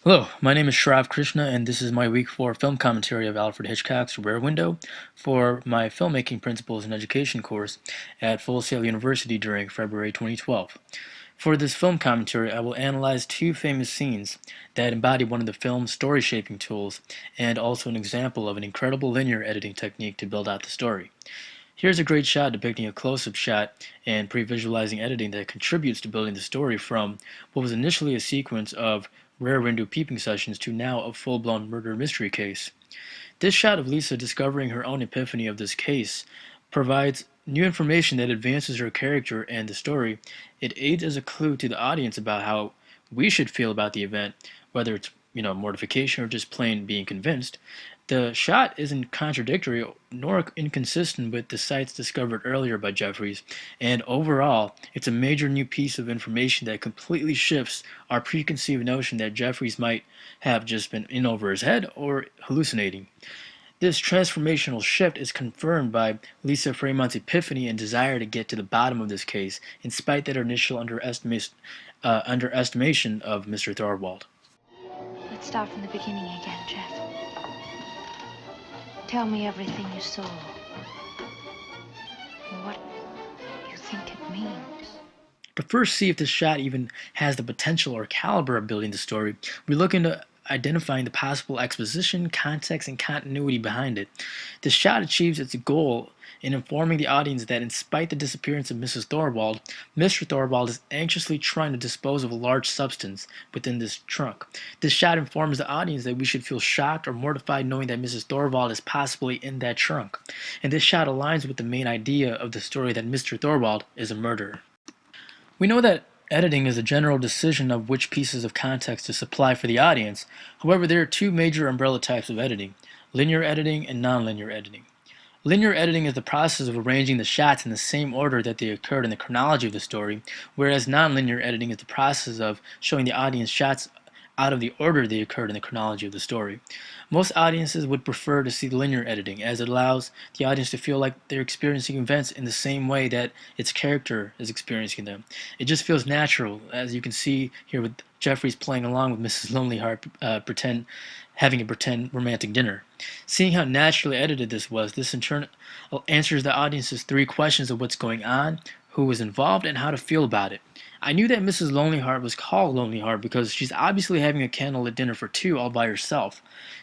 Hello, my name is Shrav Krishna, and this is my week 4 film commentary of Alfred Hitchcock's Rear Window for my Filmmaking Principles and Education course at Full Sail University during February 2012. For this film commentary, I will analyze two famous scenes that embody one of the film's story shaping tools and also an example of an incredible linear editing technique to build out the story. Here's a great shot depicting a close-up shot and pre-visualizing editing that contributes to building the story from what was initially a sequence of rare window peeping sessions to now a full-blown murder mystery case. This shot of Lisa discovering her own epiphany of this case provides new information that advances her character and the story. It aids as a clue to the audience about how we should feel about the event, whether it's mortification or just plain being convinced. The shot isn't contradictory nor inconsistent with the sites discovered earlier by Jeffries, and overall, it's a major new piece of information that completely shifts our preconceived notion that Jeffries might have just been in over his head or hallucinating. This transformational shift is confirmed by Lisa Fremont's epiphany and desire to get to the bottom of this case, in spite of her initial underestimation of Mr. Thorwald. Let's start from the beginning again, Jeff. Tell me everything you saw. What you think it means. But first, see if this shot even has the potential or caliber of building the story. We look into identifying the possible exposition, context, and continuity behind it. The shot achieves its goal in informing the audience that in spite the disappearance of Mrs. Thorwald, Mr. Thorwald is anxiously trying to dispose of a large substance within this trunk. This shot informs the audience that we should feel shocked or mortified knowing that Mrs. Thorwald is possibly in that trunk. And this shot aligns with the main idea of the story that Mr. Thorwald is a murderer. We know that editing is a general decision of which pieces of context to supply for the audience. However, there are two major umbrella types of editing: linear editing and nonlinear editing. Linear editing is the process of arranging the shots in the same order that they occurred in the chronology of the story, whereas nonlinear editing is the process of showing the audience shots out of the order they occurred in the chronology of the story. Most audiences would prefer to see linear editing, as it allows the audience to feel like they're experiencing events in the same way that its character is experiencing them. It just feels natural, as you can see here with Jeffries playing along with Mrs. Lonely Heart, having a pretend romantic dinner. Seeing how naturally edited this was, this in turn answers the audience's three questions of what's going on, who was involved, and how to feel about it. I knew that Mrs. Lonely Heart was called Lonely Heart because she's obviously having a candlelit dinner for two all by herself.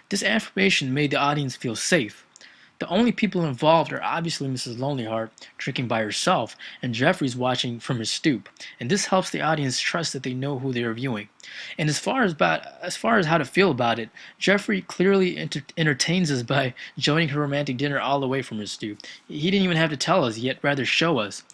This affirmation made the audience feel safe. The only people involved are obviously Mrs. Lonely Heart drinking by herself and Jeffries watching from his stoop, and this helps the audience trust that they know who they are viewing. And as far as how to feel about it, Jeffrey clearly entertains us by joining her romantic dinner all the way from his stoop. He didn't even have to tell us, yet rather show us.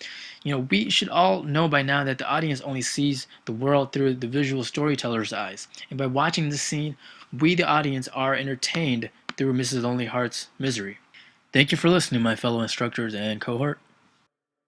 We should all know by now that the audience only sees the world through the visual storyteller's eyes. And by watching this scene, we, the audience, are entertained through Mrs. Lonely Heart's misery. Thank you for listening, my fellow instructors and cohort.